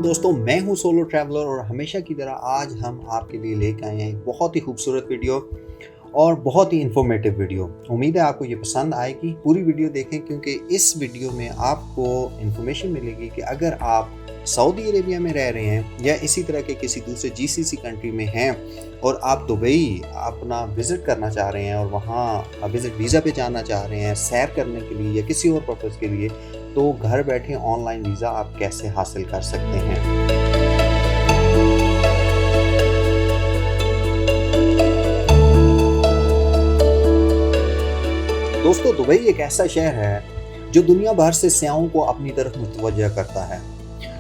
दोस्तों, मैं हूं सोलो ट्रैवलर और हमेशा की तरह आज हम आपके लिए लेकर आए हैं एक बहुत ही खूबसूरत वीडियो और बहुत ही इन्फॉर्मेटिव वीडियो। उम्मीद है आपको ये पसंद आएगी। पूरी वीडियो देखें क्योंकि इस वीडियो में आपको इन्फॉर्मेशन मिलेगी कि अगर आप सऊदी अरेबिया में रह रहे हैं या इसी तरह के किसी दूसरे जीसीसी कंट्री में हैं और आप दुबई अपना विज़िट करना चाह रहे हैं और वहाँ विज़िट वीज़ा पे जाना चाह रहे हैं सैर करने के लिए या किसी और पर्पज़ के लिए, तो घर बैठे ऑनलाइन वीज़ा आप कैसे हासिल कर सकते हैं। दोस्तों, दुबई एक ऐसा शहर है जो दुनिया भर से सयाहों को अपनी तरफ मुतवज्जह करता है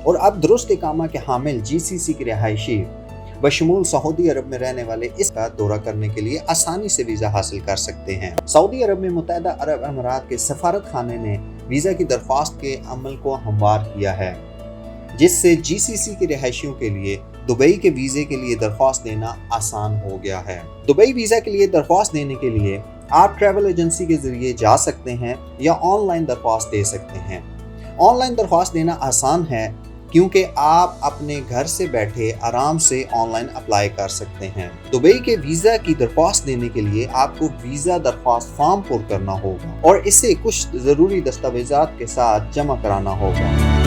और अब दुरुस्त इकामा के हामिल जीसीसी के रिहायशी बशमूल सऊदी अरब में रहने वाले इसका दौरा करने के लिए आसानी से वीज़ा हासिल कर सकते हैं। सऊदी अरब में मुत्तहिदा अरब अमीरात के सफारत खाने ने वीज़ा की दरख्वास्त के अमल को हमवार किया है, जिससे जीसीसी के रिहायशियों के लिए दुबई के वीज़े के लिए दरख्वास्त देना आसान हो गया है। दुबई वीज़ा के लिए दरख्वास्त देने के लिए आप ट्रैवल एजेंसी के जरिए जा सकते हैं या ऑनलाइन दरख्वास्त दे सकते हैं। ऑनलाइन दरख्वास्त देना आसान है क्योंकि आप अपने घर से बैठे आराम से ऑनलाइन अप्लाई कर सकते हैं। दुबई के वीज़ा की दरख्वास्त देने के लिए आपको वीज़ा दरख्वास्त फॉर्म पुर करना होगा और इसे कुछ ज़रूरी दस्तावेज़ात के साथ जमा कराना होगा।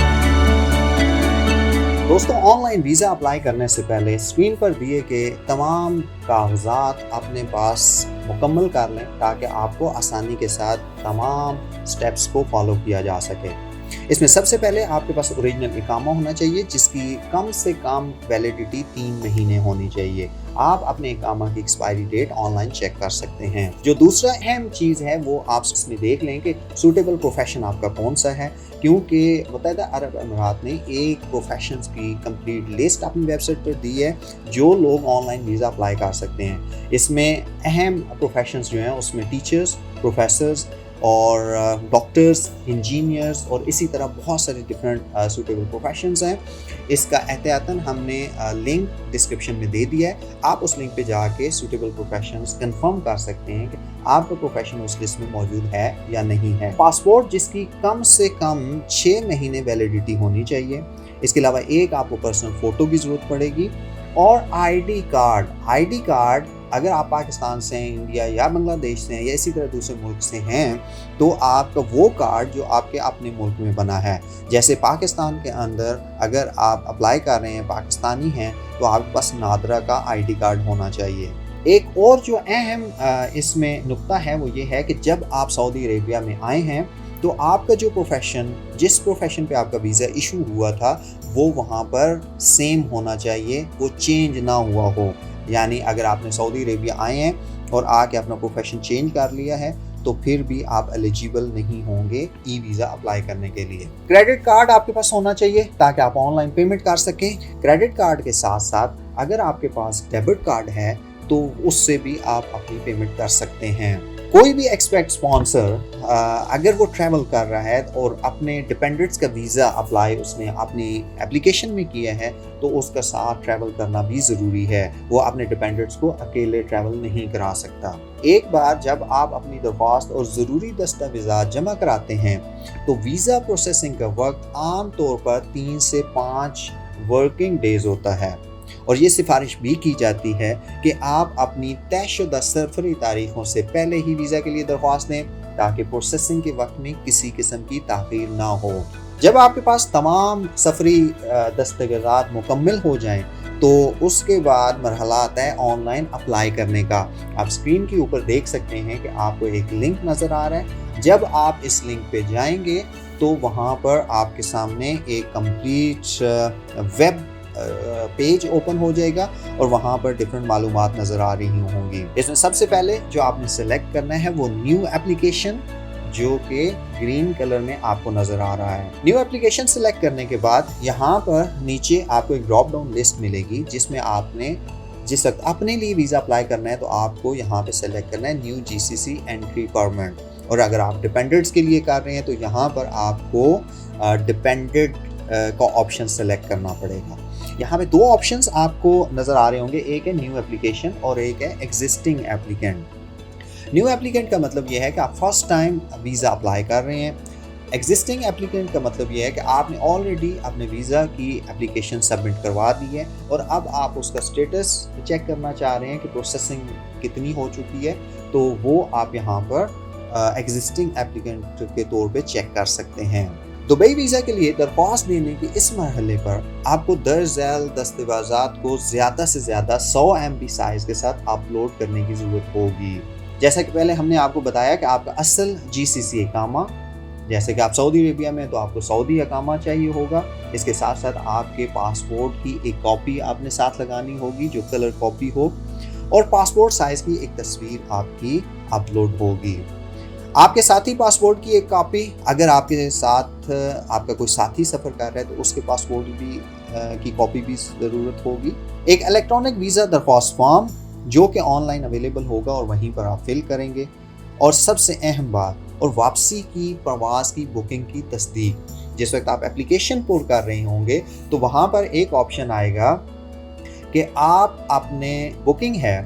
दोस्तों, ऑनलाइन वीज़ा अप्लाई करने से पहले स्क्रीन पर दिए गए तमाम कागजात अपने पास मुकम्मल कर लें ताकि आपको आसानी के साथ तमाम स्टेप्स को फॉलो किया जा सके। इसमें सबसे पहले आपके पास ओरिजिनल इकामा होना चाहिए जिसकी कम से कम वैलिडिटी 3 महीने होनी चाहिए। आप अपने इकामा की एक्सपायरी डेट ऑनलाइन चेक कर सकते हैं। जो दूसरा अहम चीज़ है वो आप इसमें देख लें कि सूटेबल प्रोफेशन आपका कौन सा है, क्योंकि मुत्तहिदा अरब अमीरात ने एक प्रोफेशंस की कंप्लीट लिस्ट अपनी वेबसाइट पर दी है जो लोग ऑनलाइन वीज़ा अप्लाई कर सकते हैं। इसमें अहम प्रोफेशंस जो हैं उसमें टीचर्स, प्रोफेसर्स और डॉक्टर्स, इंजीनियर्स और इसी तरह बहुत सारे डिफरेंट सूटेबल प्रोफेशंस हैं। इसका एहतियातन हमने लिंक डिस्क्रिप्शन में दे दिया है। आप उस लिंक पे जाके सूटेबल प्रोफेशंस कंफर्म कर सकते हैं कि आपका प्रोफेशन उस लिस्ट में मौजूद है या नहीं है। पासपोर्ट जिसकी कम से कम 6 महीने वैलिडिटी होनी चाहिए। इसके अलावा एक आपको पर्सनल फ़ोटो की ज़रूरत पड़ेगी और आईडी कार्ड अगर आप पाकिस्तान से हैं, इंडिया या बांग्लादेश से हैं या इसी तरह दूसरे मुल्क से हैं, तो आपका वो कार्ड जो आपके अपने मुल्क में बना है। जैसे पाकिस्तान के अंदर अगर आप अप्लाई कर रहे हैं, पाकिस्तानी हैं, तो आपके पास नादरा का आईडी कार्ड होना चाहिए। एक और जो अहम इसमें नुक्ता है वो ये है कि जब आप सऊदी अरेबिया में आए हैं तो आपका जो प्रोफेशन, जिस प्रोफेशन पे आपका वीज़ा इशू हुआ था, वो वहाँ पर सेम होना चाहिए, वो चेंज ना हुआ हो। यानी अगर आपने सऊदी अरेबिया आए हैं और आके अपना प्रोफेशन चेंज कर लिया है तो फिर भी आप एलिजिबल नहीं होंगे ई वीज़ा अप्लाई करने के लिए। क्रेडिट कार्ड आपके पास होना चाहिए ताकि आप ऑनलाइन पेमेंट कर सकें। क्रेडिट कार्ड के साथ साथ अगर आपके पास डेबिट कार्ड है तो उससे भी आप अपनी पेमेंट कर सकते हैं। कोई भी एक्सपेक्ट स्पॉन्सर अगर वो ट्रैवल कर रहा है और अपने डिपेंडेंट्स का वीज़ा अप्लाई उसने अपनी एप्लीकेशन में किया है तो उसका साथ ट्रैवल करना भी ज़रूरी है। वो अपने डिपेंडेंट्स को अकेले ट्रैवल नहीं करा सकता। एक बार जब आप अपनी दरख्वास्त और ज़रूरी दस्तावेज़ात जमा कराते हैं तो वीज़ा प्रोसेसिंग का वक्त आम तौर पर 3 से 5 वर्किंग डेज़ होता है और ये सिफारिश भी की जाती है कि आप अपनी तयशुदा सफरी तारीखों से पहले ही वीज़ा के लिए दरख्वास्त दें ताकि प्रोसेसिंग के वक्त में किसी किस्म की ताख़ीर ना हो। जब आपके पास तमाम सफरी दस्तावेज़ात मुकम्मल हो जाएं तो उसके बाद मरहला आता है ऑनलाइन अप्लाई करने का। आप स्क्रीन के ऊपर देख सकते हैं कि आपको एक लिंक नज़र आ रहा है। जब आप इस लिंक पे जाएंगे तो वहाँ पर आपके सामने एक कंप्लीट वेब पेज ओपन हो जाएगा और वहाँ पर डिफरेंट मालूमात नज़र आ रही होंगी। इसमें सबसे पहले जो आपने सेलेक्ट करना है वो न्यू एप्लीकेशन, जो कि ग्रीन कलर में आपको नज़र आ रहा है। न्यू एप्लीकेशन सेलेक्ट करने के बाद यहाँ पर नीचे आपको एक ड्रॉप डाउन लिस्ट मिलेगी जिसमें आपने जिस वक्त अपने लिए वीज़ा अप्लाई करना है तो आपको यहाँ पे सेलेक्ट करना है न्यू जीसीसी एंट्री परमिट, और अगर आप डिपेंडेंट्स के लिए कर रहे हैं तो यहाँ पर आपको डिपेंडेंट का ऑप्शन सेलेक्ट करना पड़ेगा। यहाँ पे 2 ऑप्शंस आपको नज़र आ रहे होंगे, एक है न्यू एप्लीकेशन और एक है एग्जिस्टिंग एप्लीकेंट। न्यू एप्लीकेंट का मतलब ये है कि आप फर्स्ट टाइम वीज़ा अप्लाई कर रहे हैं ایگزسٹنگ اپلیکینٹ کا مطلب یہ ہے کہ آپ نے آلریڈی اپنے ویزا کی اپلیکیشن سبمٹ کروا دی ہے اور اب آپ اس کا اسٹیٹس چیک کرنا چاہ رہے ہیں کہ پروسیسنگ کتنی ہو چکی ہے، تو وہ آپ یہاں پر ایگزسٹنگ اپلیکینٹ کے طور پہ چیک کر سکتے ہیں۔ دبئی ویزا کے لیے درخواست دینے کے اس مرحلے پر آپ کو درج ذیل دستاویزات کو زیادہ سے زیادہ 100 MB سائز کے ساتھ اپلوڈ کرنے کی ضرورت ہوگی۔ جیسا کہ پہلے ہم نے آپ کو بتایا کہ آپ کا اصل GCC اقامہ، جیسے کہ آپ سعودی عربیہ میں تو آپ کو سعودی اقامہ چاہیے ہوگا، اس کے ساتھ ساتھ آپ کے پاسپورٹ کی ایک کاپی آپ نے ساتھ لگانی ہوگی جو کلر کاپی ہو، اور پاسپورٹ سائز کی ایک تصویر آپ کی اپلوڈ ہوگی۔ آپ کے ساتھی پاسپورٹ کی ایک کاپی، اگر آپ کے ساتھ آپ کا کوئی ساتھی سفر کر رہا ہے تو اس کے پاسپورٹ بھی کی کاپی بھی ضرورت ہوگی۔ ایک الیکٹرانک ویزا درخواست فارم جو کہ آن لائن اویلیبل ہوگا اور وہیں پر آپ فل کریں گے، اور سب سے اہم بات اور واپسی کی پرواز کی بکنگ کی تصدیق۔ جس وقت آپ اپلیکیشن پر کر رہے ہوں گے تو وہاں پر ایک آپشن آئے گا کہ آپ اپنے بکنگ ہے،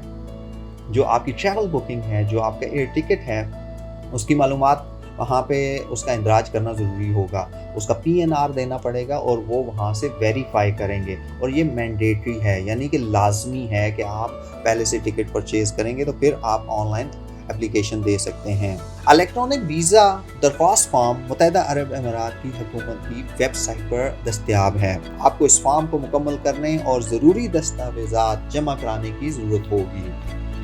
جو آپ کی ٹریول بکنگ ہے، جو آپ کا ایئر ٹکٹ ہے، اس کی معلومات وہاں پہ اس کا اندراج کرنا ضروری ہوگا، اس کا PNR دینا پڑے گا اور وہ وہاں سے ویریفائی کریں گے، اور یہ مینڈیٹری ہے، یعنی کہ لازمی ہے کہ آپ پہلے سے ٹکٹ پرچیز کریں گے تو پھر آپ آن لائن اپلیکیشن دے سکتے ہیں۔ الیکٹرانک ویزا درخواست فارم متحدہ عرب امارات کی حکومت کی ویب سائٹ پر دستیاب ہے۔ آپ کو اس فارم کو مکمل کرنے اور ضروری دستاویزات جمع کرانے کی ضرورت ہوگی۔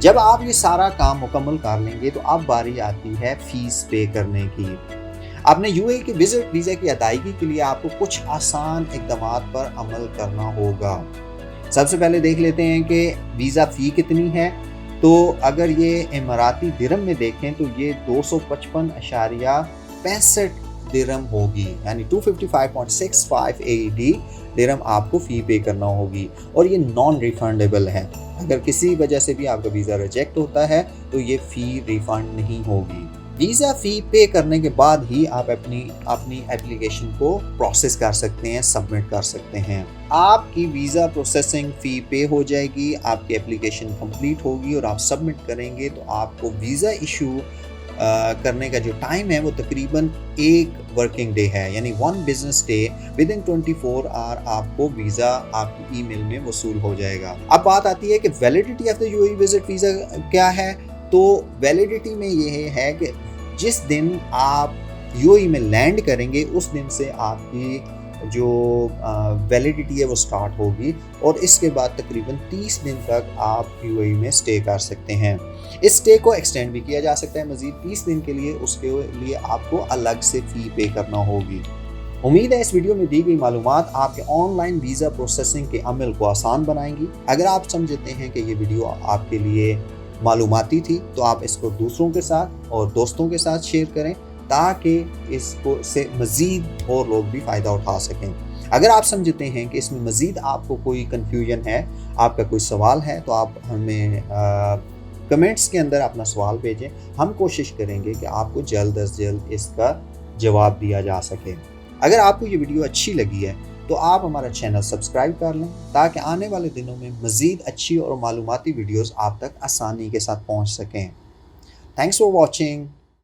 جب آپ یہ سارا کام مکمل کر لیں گے تو اب باری آتی ہے فیس پے کرنے کی۔ آپ نے UAE کے وزٹ ویزا کی ادائیگی کے لیے آپ کو کچھ آسان اقدامات پر عمل کرنا ہوگا۔ سب سے پہلے دیکھ لیتے ہیں کہ ویزا فی کتنی ہے۔ تو اگر یہ اماراتی درہم میں دیکھیں تو یہ 255.65 درہم ہوگی، یعنی 255.65 AED درہم آپ کو فی پے کرنا ہوگی، اور یہ نان ریفنڈیبل ہے۔ اگر کسی وجہ سے بھی آپ کا ویزا ریجیکٹ ہوتا ہے تو یہ فی ریفنڈ نہیں ہوگی۔ ویزا فی پے کرنے کے بعد ہی آپ اپنی اپلیکیشن کو پروسیس کر سکتے ہیں، سبمٹ کر سکتے ہیں۔ آپ کی ویزا پروسیسنگ فی پے ہو جائے گی، آپ کی اپلیکیشن کمپلیٹ ہوگی اور آپ سبمٹ کریں گے تو آپ کو ویزا ایشو کرنے کا جو ٹائم ہے وہ تقریباً 1 ورکنگ ڈے ہے، یعنی 1 بزنس ڈے ودن 24 آور آپ کو ویزا آپ کی ای میل میں وصول ہو جائے گا۔ اب بات آتی ہے کہ validity of the UAE visit visa کیا ہے۔ تو ویلیڈیٹی میں یہ ہے کہ جس دن آپ UAE میں لینڈ کریں گے اس دن سے آپ کی جو ویلیڈیٹی ہے وہ سٹارٹ ہوگی، اور اس کے بعد تقریباً 30 دن تک آپ UAE میں سٹے کر سکتے ہیں۔ اس سٹے کو ایکسٹینڈ بھی کیا جا سکتا ہے مزید 30 دن کے لیے، اس کے لیے آپ کو الگ سے فی پے کرنا ہوگی۔ امید ہے اس ویڈیو میں دی گئی معلومات آپ کے آن لائن ویزا پروسیسنگ کے عمل کو آسان بنائیں گی۔ اگر آپ سمجھتے ہیں کہ یہ ویڈیو آپ کے لیے معلوماتی تھی تو آپ اس کو دوسروں کے ساتھ اور دوستوں کے ساتھ شیئر کریں تاکہ اس کو سے مزید اور لوگ بھی فائدہ اٹھا سکیں۔ اگر آپ سمجھتے ہیں کہ اس میں مزید آپ کو کوئی کنفیوژن ہے، آپ کا کوئی سوال ہے، تو آپ ہمیں کمنٹس کے اندر اپنا سوال بھیجیں، ہم کوشش کریں گے کہ آپ کو جلد از جلد اس کا جواب دیا جا سکے۔ اگر آپ کو یہ ویڈیو اچھی لگی ہے تو آپ ہمارا چینل سبسکرائب کر لیں تاکہ آنے والے دنوں میں مزید اچھی اور معلوماتی ویڈیوز آپ تک آسانی کے ساتھ پہنچ سکیں۔ Thanks for watching.